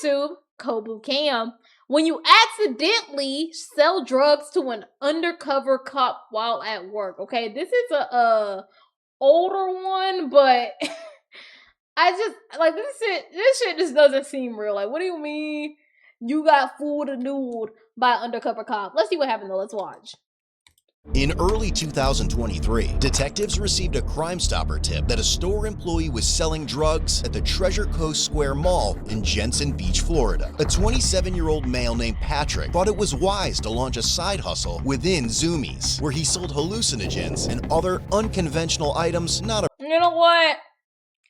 YouTube, BODYCAM, when you accidentally sell drugs to an undercover cop while at work. Okay, this is a older one, but I just like this shit just doesn't seem real. Like, what do you mean you got fooled and nude by an undercover cop? Let's see what happened though. Let's watch. In early 2023, detectives received a Crime Stopper tip that a store employee was selling drugs at the Treasure Coast Square Mall in Jensen Beach, Florida. A 27-year-old male named Patrick thought it was wise to launch a side hustle within Zoomies, where he sold hallucinogens and other unconventional items not You know what?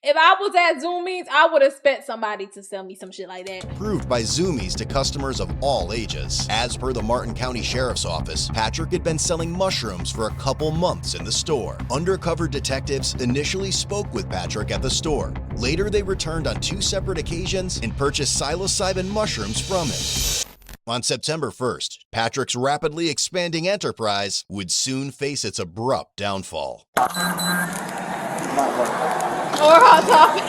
If I was at Zoomies, I would expect somebody to sell me some shit like that. approved by Zoomies to customers of all ages. As per the Martin County Sheriff's Office, Patrick had been selling mushrooms for a couple months in the store. Undercover detectives initially spoke with Patrick at the store. Later, they returned on 2 separate occasions and purchased psilocybin mushrooms from him. On September 1st, Patrick's rapidly expanding enterprise would soon face its abrupt downfall. Or Hot Topic.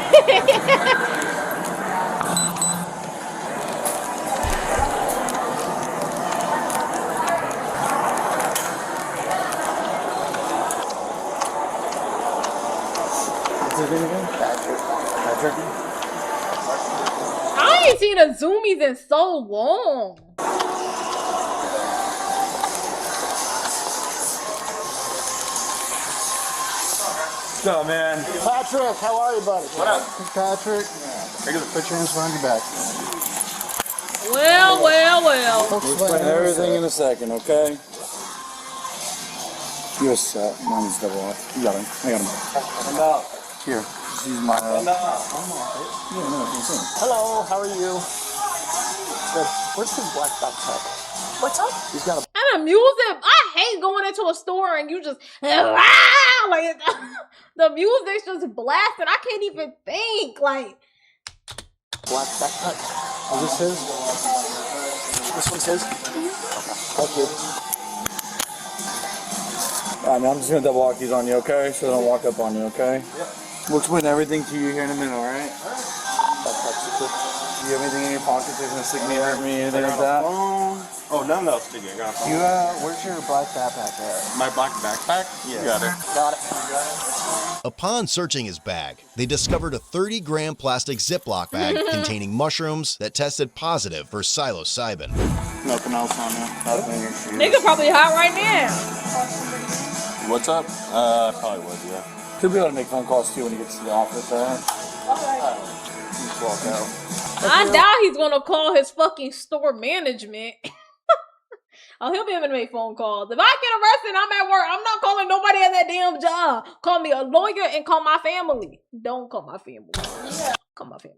I ain't seen a Zoomies in so long. What's up, man? Patrick, how are you, buddy? What up? Patrick. Put your hands behind your back. Well. We'll explain everything in a second, okay? You're set. Mine's double off. You got him. I got him. Stand up. Here. Just use my... Stand up. Hello, how are you? Good. Where's his black backpack? What's up? He's got a... And the music, I hate going into a store and you just, like, the music's just blasting. I can't even think, like. black backpack. Is this his? This one's his? Thank you. Alright, man, I'm just gonna double lock these on you, okay? So they don't walk up on you, okay? Yep. We'll explain everything to you here in a minute, alright? Do you have anything in your pocket that's gonna stick me, hurt me, anything like that? Oh, none of those sticky. I got a phone. You, where's your black backpack at? My black backpack? Yeah. You got it. Got it. Upon searching his bag, they discovered a 30-gram plastic Ziploc bag containing mushrooms that tested positive for psilocybin. Nothing else on there. Nothing in your shoes. Nigga probably hot right now. What's up? Probably would, yeah. He'll be able to make phone calls too when he gets to the office, alright? Okay. Just walk out. I doubt he's gonna call his fucking store management. Oh, he'll be able to make phone calls. If I get arrested and I'm at work, I'm not calling nobody at that damn job. Call me a lawyer and call my family. Don't call my family. Yeah. Call my family.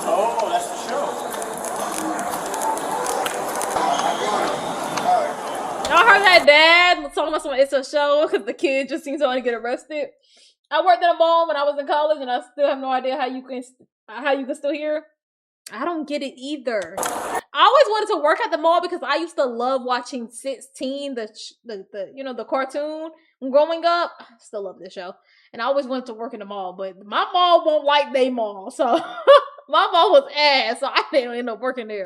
Oh, that's the show. Y'all heard that dad talking about something, it's a show because the kid just seen somebody get arrested. I worked at a mall when I was in college and I still have no idea how you can still hear. I don't get it either. I always wanted to work at the mall because I used to love watching 16, the you know, the cartoon growing up. I still love this show. And I always wanted to work in the mall, but my mall won't like they mall. So my mall was ass, so I didn't end up working there.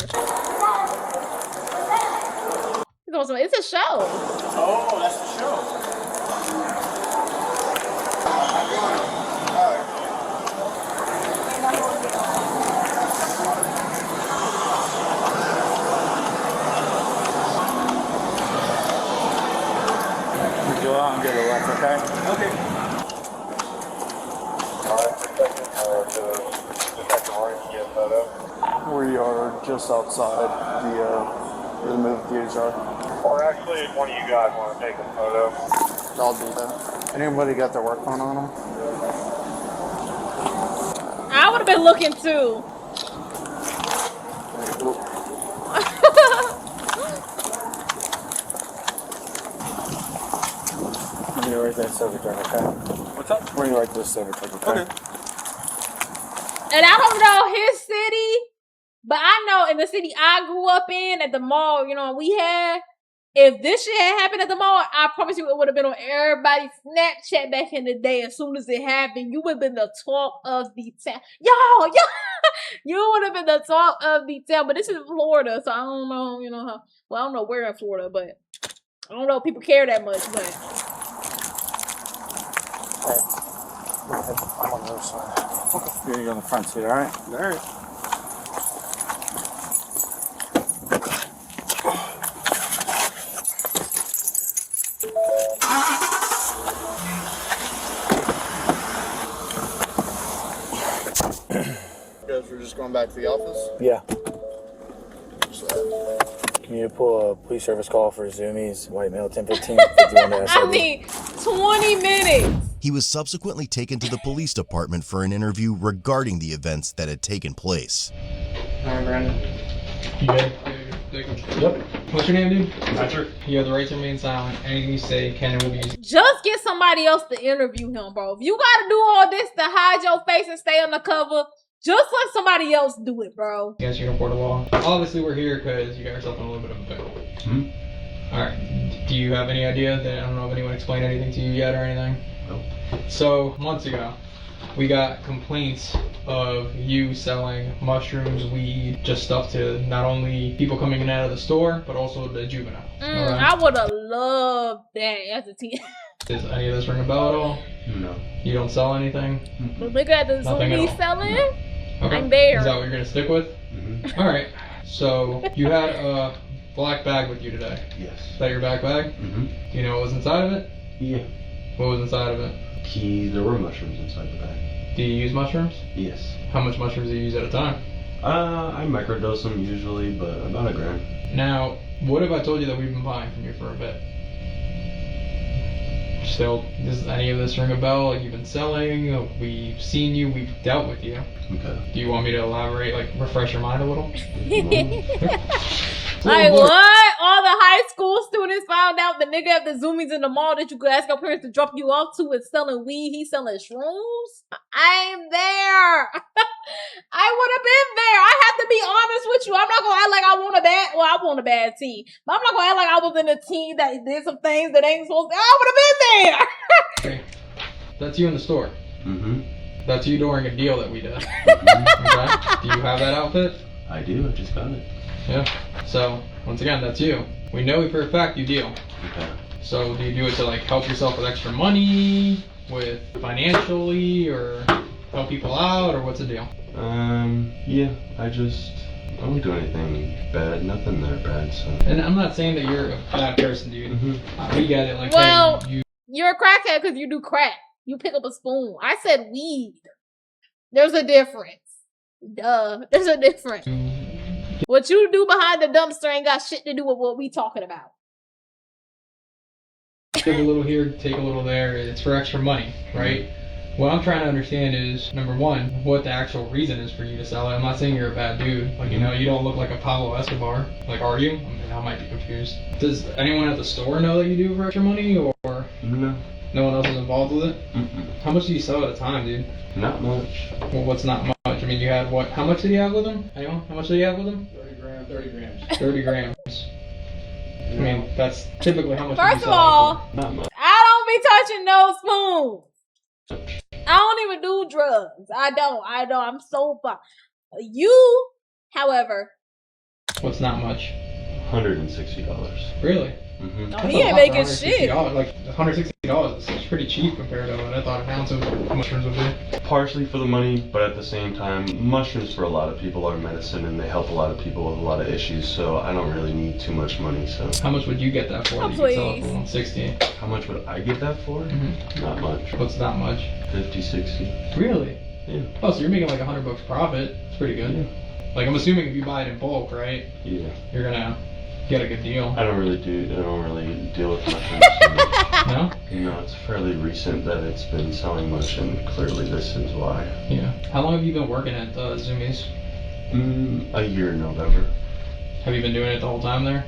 It's a show. Oh, that's the show. Go out and get a left, okay? Okay. We are just outside where the movie theaters are. Or actually, if one of you guys want to take a photo. I'll do that. Anybody got their work phone on them? I would have been looking too. I'm gonna write that silver tag, okay? What's up? We're gonna write this silver tag, okay? Okay. And I don't know his city, but I know in the city I grew up in, at the mall, you know, we had, if this shit had happened at the mall, I promise you it would have been on everybody's Snapchat back in the day. As soon as it happened, you would have been the talk of the town. Yo, you would have been the talk of the town. But this is Florida, so I don't know, you know how. Well, I don't know where in Florida, but I don't know if people care that much. But I'm on the other side. Okay. You're on the front seat, all right? All right. Guys, we're just going back to the office. Yeah. Can you pull a police service call for Zoomies, white male, 1015, 51 to SID? I need 20 minutes. He was subsequently taken to the police department for an interview regarding the events that had taken place. Alright, Brandon. You good? Yep. What's your name, dude? Patrick. You have the right to remain silent. Anything you say can and will be used. Just get somebody else to interview him, bro. If you gotta do all this to hide your face and stay undercover, just let somebody else do it, bro. Yes, you can report a law. Obviously, we're here because you got yourself in a little bit of a pickle. Alright. Do you have any idea that, I don't know if anyone explained anything to you yet or anything? Nope. So, months ago, we got complaints of you selling mushrooms, weed, just stuff to not only people coming in and out of the store, but also the juvenile. I would have loved that as a teen. Does any of this ring a bell at all? No. You don't sell anything? But look at the Nothing at Zoomies all. selling. Okay. I'm there. Is that what you're gonna stick with? Mm-hmm. Alright. So, you had a black bag with you today. Yes. Is that your backpack? Mm-hmm. Do you know what was inside of it? Yeah. What was inside of it? There were mushrooms inside the bag. Do you use mushrooms? Yes. How much mushrooms do you use at a time? I microdose them usually, but about a gram. Now, what if I told you that we've been buying from you for a bit? Still, does any of this ring a bell? Like, you've been selling, we've seen you, we've dealt with you. Okay. Do you want me to elaborate, like, refresh your mind a little? Like what? All the high school students found out the nigga at the Zoomies in the mall that you could ask your parents to drop you off to is selling weed. He's selling shrooms. I'm there. I would have been there. I have to be honest with you. I'm not gonna act like I want a bad. Well, I want a bad team, but I'm not gonna act like I was in a team that did some things that ain't supposed to. I would have been there. Okay. That's you in the store. Mm-hmm. That's you during a deal that we did. Okay? Do you have that outfit? I do. I just got it. Yeah. So, once again, that's you. We know for a fact you deal. Okay. So, do you do it to, like, help yourself with extra money, with financially, or help people out, or what's the deal? Yeah. I don't do anything bad. Nothing that bad, so. And I'm not saying that you're a bad person, dude. Mm-hmm. We get it. Like, Well, hey, you're a crackhead because you do crack. You pick up a spoon. I said weed. There's a difference. Duh. There's a difference. What you do behind the dumpster ain't got shit to do with what we talking about. give a little here, take a little there. It's for extra money, right? What I'm trying to understand is, number one, what the actual reason is for you to sell it. I'm not saying you're a bad dude. Like, you know, you don't look like a Pablo Escobar. Like, are you? I mean, I might be confused. Does anyone at the store know that you do it for extra money, or No. no one else is involved with it? Mm-mm. How much do you sell at a time, dude? Not much. Well, what's not much? I mean, you had what? How much did you have with him? Anyone? How much did you have with him? 30 grams. 30 grams. I mean, that's typically how much. First of all, Not much. I don't be touching no spoons. I don't even do drugs. I don't. I'm so far. You, however. What's not much? $160. Really? Mm-hmm. Oh, he ain't making shit. Like $160 is pretty cheap compared to what I thought an ounce of mushrooms would be. Partially for the money, but at the same time, mushrooms for a lot of people are medicine and they help a lot of people with a lot of issues, so I don't really need too much money. So how much would you get that for? Oh, that you could sell it please. for 160? how much would I get that for? Mm-hmm. Not much. What's not much? 50, 60. Really? Yeah. Oh, so you're making like $100 profit. It's pretty good. Yeah. Like, I'm assuming if you buy it in bulk, right? Yeah. You're gonna get a good deal. I don't really deal with mushrooms so much. No? No, it's fairly recent that it's been selling much, and clearly this is why. Yeah. How long have you been working at Zoomies? A year in November. Have you been doing it the whole time there?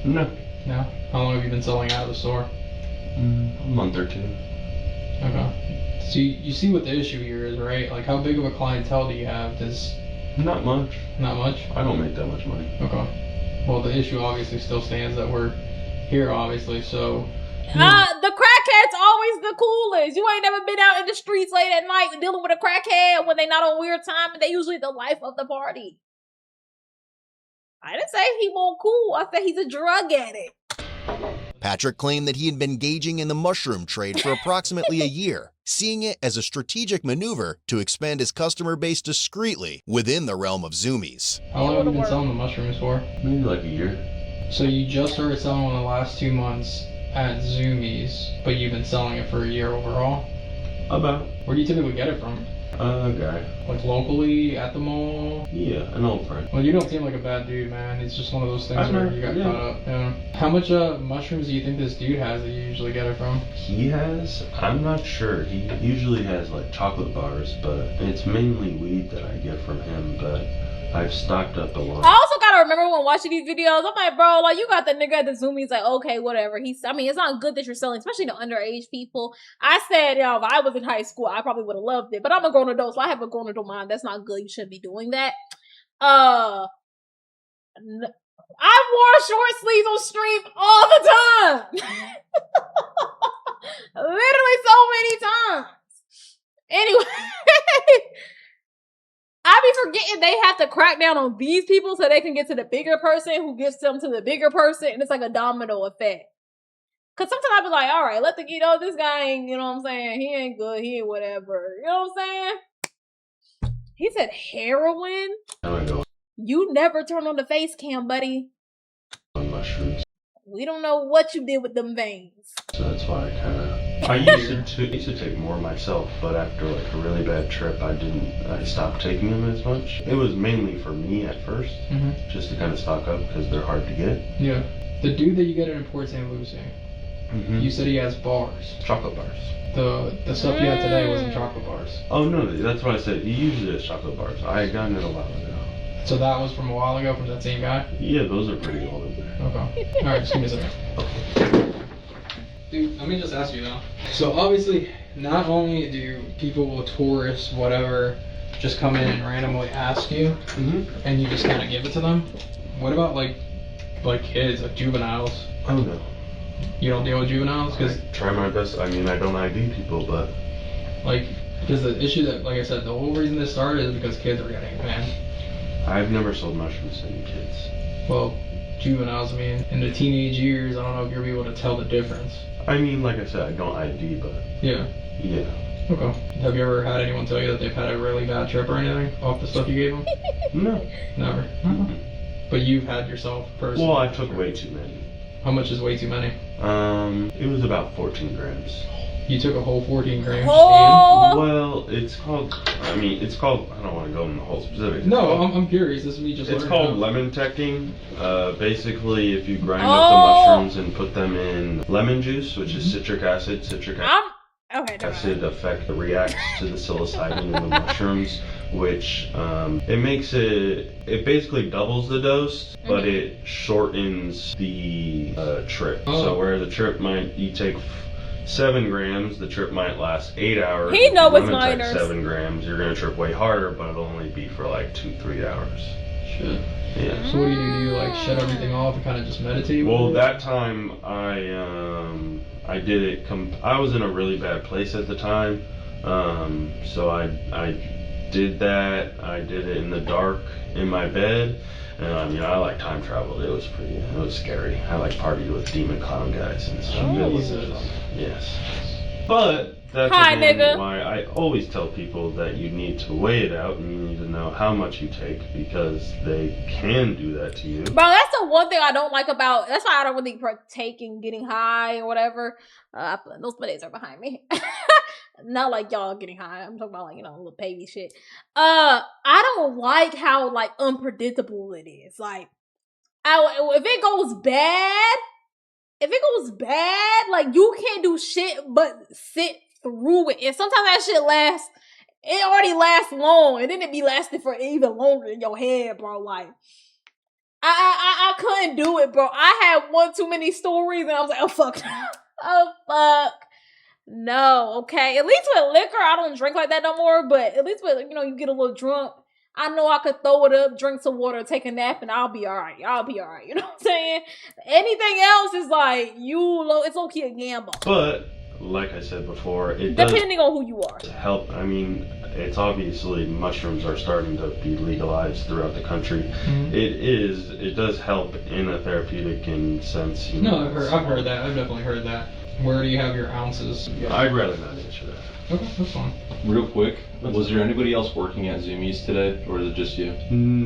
No. No. How long have you been selling out of the store? A month or two. Okay. So you see what the issue here is, right? Like, how big of a clientele do you have? Not much. Not much? I don't make that much money. Okay. Well, the issue obviously still stands that we're here, obviously. So the crackhead's always the coolest. You ain't never been out in the streets late at night dealing with a crackhead when they not on weird time, and they usually the life of the party. I didn't say he won't cool. I said he's a drug addict. Patrick claimed that he had been engaging in the mushroom trade for approximately a year, seeing it as a strategic maneuver to expand his customer base discreetly within the realm of Zoomies. how long have you been selling the mushrooms for? Maybe like a year. So you just started selling in the last 2 months at Zoomies, but you've been selling it for a year overall? About. Where do you typically get it from? A guy. Like locally, at the mall? Yeah, an old friend. Well, you don't seem like a bad dude, man. It's just one of those things where you got caught up. Yeah. How much mushrooms do you think this dude has that you usually get it from? He has, I'm not sure. He usually has like chocolate bars, but it's mainly weed that I get from him, but I've stocked up a lot. I also gotta remember when watching these videos, I'm like, bro, like, you got the nigga at the Zoomies, like, okay, whatever. It's not good that you're selling, especially to underage people. I said, if I was in high school, I probably would have loved it, but I'm a grown adult, so I have a grown adult mind. That's not good. You shouldn't be doing that. I wore short sleeves on stream all the time. Literally so many times. Anyway. I be forgetting they have to crack down on these people so they can get to the bigger person who gets them to the bigger person, and it's like a domino effect. Cause sometimes I be like, all right, this guy ain't, you know what I'm saying? He ain't good, he ain't whatever. You know what I'm saying? He said heroin? I go You never turn on the face cam, buddy. on mushrooms. We don't know what you did with them veins. So that's why I used to take more myself, but after like a really bad trip, I stopped taking them as much. It was mainly for me at first, just to kind of stock up because they're hard to get. Yeah. The dude that you get in Port St. Lucie, you said he has bars. Chocolate bars. The stuff you had today wasn't chocolate bars. Oh no, that's what I said. He usually has chocolate bars. I had gotten it a while ago. So that was from a while ago, from that same guy? Yeah, those are pretty old in there. Okay. Alright, just give me a second. Dude, let me just ask you though. So obviously, not only do people, tourists, whatever, just come in and randomly ask you, and you just kind of give it to them. What about like kids, like juveniles? Oh no. You don't deal with juveniles? Cause I try my best. I mean, I don't ID people, but because the issue that, like I said, the whole reason this started is because kids are getting it, man. I've never sold mushrooms to any kids. Well, juveniles, I mean, in the teenage years, I don't know if you'll be able to tell the difference. I mean, like I said, I don't ID, but Yeah. Okay. Have you ever had anyone tell you that they've had a really bad trip or anything off the stuff you gave them? No. Never. But you've had yourself personally? Well, I took way too many. How much is way too many? It was about 14 grams. You took a whole 14 grams? Well, it's called, I don't want to go into the whole specifics. No, I'm curious. This is me just It's learning. called lemon teching. Basically, if you grind up the mushrooms and put them in lemon juice, which is citric acid, acid reacts to the psilocybin in the mushrooms, which it basically doubles the dose, but it shortens the trip. So where the trip you take 7 grams, the trip might last 8 hours. He know it's minors. minors. 7 grams, you're gonna trip way harder, but it'll only be for like 2-3 hours. Shit. Yeah. So what do? Do you like shut everything off and kind of just meditate? Well, that time I did it. I was in a really bad place at the time, so I did that. I did it in the dark in my bed. And I mean, I like time traveled. It was scary. I like partied with demon clown guys and stuff. It was fun. Yes. But that's why I always tell people that you need to weigh it out and you need to know how much you take, because they can do that to you. Bro, that's the one thing I don't like about, that's why I don't really partake in getting high or whatever. Those buddies are behind me. Not like y'all getting high. I'm talking about like, little baby shit. I don't like how like unpredictable it is. Like, if it goes bad, like you can't do shit but sit through it. And sometimes that shit it already lasts long, and then it be lasting for even longer in your head, bro. Like, I couldn't do it, bro. I had one too many stories, and I was like, oh fuck, oh fuck. No, okay. At least with liquor, I don't drink like that no more. But at least with, you get a little drunk. I know I could throw it up, drink some water, take a nap, and I'll be all right. I'll be all right. You know what I'm saying? Anything else is like it's okay a gamble. But like I said before, it depending on who you are. does help. I mean, it's obviously mushrooms are starting to be legalized throughout the country. Mm-hmm. It does help in a therapeutic sense. No, I've heard that. I've definitely heard that. Where do you have your ounces? I'd rather not answer that. Okay, that's fine. Real quick, was there anybody else working at Zoomies today, or is it just you?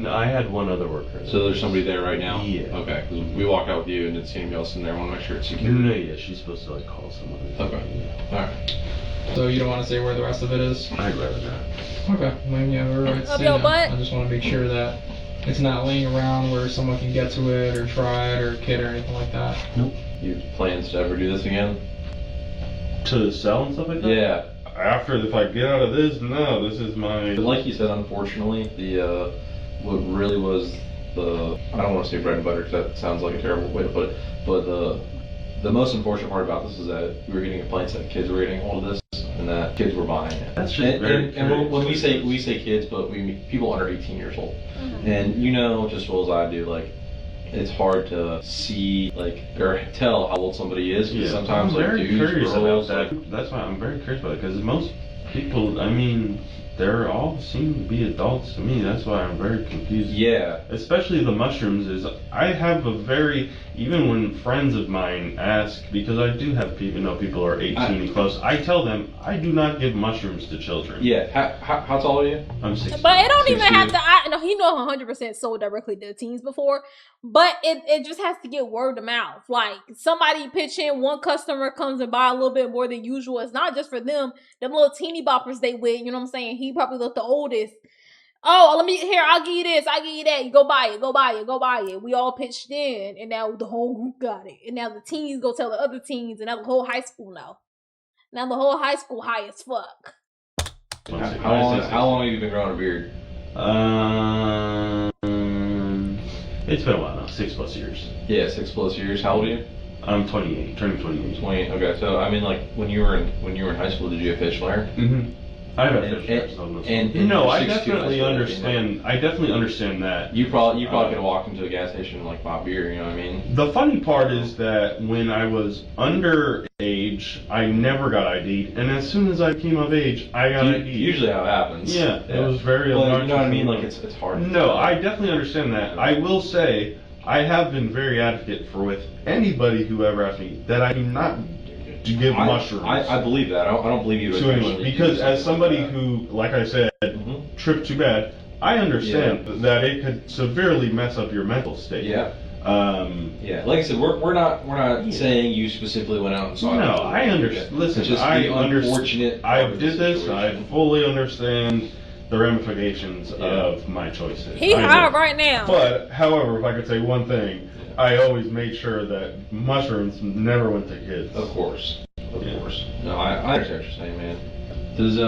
I had one other worker. So there's somebody there right now? Yeah. Okay, because we walked out with you and didn't see anybody else in there. I want to make sure it's secure. No, yeah, she's supposed to like call someone. Okay. Alright. So you don't want to say where the rest of it is? I'd rather not. Okay, then yeah, we're right. Up your butt? I just want to make sure that it's not laying around where someone can get to it or try it or kid or anything like that. Nope. You have plans to ever do this again? To sell and stuff like that? Yeah. After, if I get out of this, no, this is my... Like you said, unfortunately, what really was I don't want to say bread and butter because that sounds like a terrible way to put it, but the most unfortunate part about this is that we were getting complaints that kids were getting a hold of this and that kids were buying it. That's just and when we say kids, but we mean people under 18 years old. Mm-hmm. And you know just as well as I do, like, it's hard to see, like, or tell how old somebody is, because sometimes, like, dudes, girls, like, that's why I'm very curious about it, because most people, I mean, they're all seem to be adults to me. That's why I'm very confused. Yeah. Especially the mushrooms is, I have a very, even when friends of mine ask, because I do have people, people are 18 and close, I tell them, I do not give mushrooms to children. Yeah. How tall are you? I'm 16. But it don't even have to, he know 100% sold directly to the teens before, but it just has to get word of mouth. Like, somebody pitch in, one customer comes and buy a little bit more than usual. It's not just for them little teeny boppers they with, you know what I'm saying? He probably looked the oldest. Oh, I'll give you this, I'll give you that. You go buy it. We all pitched in, and now the whole group got it. And now the teens go tell the other teens, and now the whole high school know. Now the whole high school high as fuck. How long have you been growing a beard? It's been a while now, 6+ years. Yeah, 6+ years. How old are you? I'm 28, turning 28. 28. Okay, so I mean, like, when you were in high school, did you have facial hair? Mm-hmm. I have facial hair. No, I definitely understand. I definitely understand that. You probably could have walked into a gas station and like bought beer. You know what I mean? The funny part is that when I was underage, I never got ID'd, and as soon as I came of age, I got ID'd. Usually, how it happens. Yeah, it was very. Well, you know what I mean? Like, it's hard. No, I definitely understand that. I will say, I have been very advocate for with anybody who ever asked me that I do not to give mushrooms. I believe that. I don't believe you. To anyone, because as somebody who, like I said, tripped too bad, I understand that it could severely mess up your mental state. Yeah. Yeah. Like I said, we're not saying you specifically went out and saw it. No, I understand. Listen, I understand. I did this. I fully understand the ramifications of my choices. He high right now. But, however, if I could say one thing, I always made sure that mushrooms never went to kids. Of course. Of course. No, I understand what you're saying, man. Does,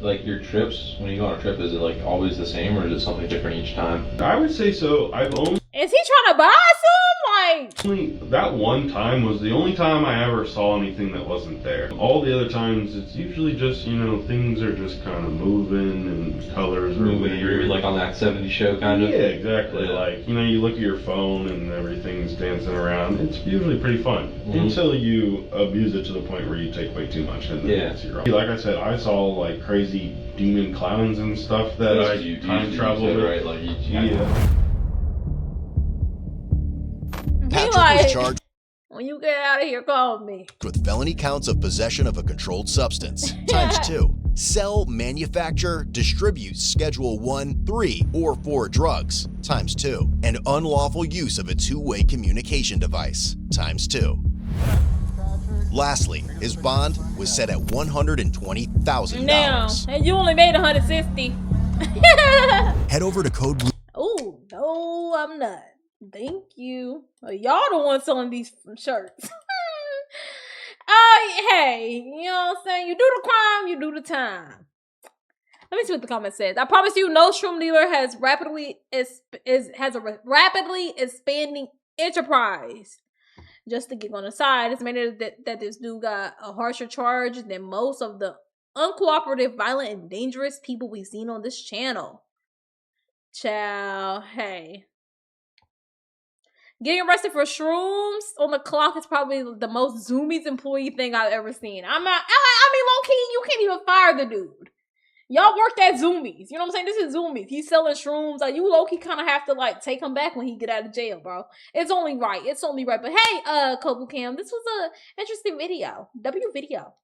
like, your trips, when you go on a trip, is it, like, always the same, or is it something different each time? I would say so. I've only... Is he trying to buy some? Like... That one time was the only time I ever saw anything that wasn't there. All the other times, it's usually just, things are just kind of moving and colors are weird. Like on that 70s show, kind of? Yeah, exactly. Yeah. Like, you look at your phone and everything's dancing around. It's usually pretty fun. Until you abuse it to the point where you take way too much and then it's your own. Like I said, I saw, like, crazy demon clowns and stuff that I time traveled with. Right? Like, Patrick was charged when you get out of here, call me. With felony counts of possession of a controlled substance, ×2. Sell, manufacture, distribute Schedule 1, 3, or 4 drugs, ×2. And unlawful use of a two-way communication device, ×2. Lastly, his bond was set at $120,000. Now, and you only made $160. Head over to Code Blue. Oh, no, I'm not. Thank you. Y'all the ones selling these shirts. Hey, you know what I'm saying? You do the crime, you do the time. Let me see what the comment says. I promise you, no shroom dealer has a rapidly expanding enterprise. Just to get on the side, it's made that this dude got a harsher charge than most of the uncooperative, violent, and dangerous people we've seen on this channel. Child, hey. Getting arrested for shrooms on the clock is probably the most Zoomies employee thing I've ever seen. I mean, low-key, you can't even fire the dude. Y'all worked at Zoomies. You know what I'm saying? This is Zoomies. He's selling shrooms. Like, you low-key kind of have to, like, take him back when he get out of jail, bro. It's only right. It's only right. But hey, BODYCAM, this was a interesting video. W video.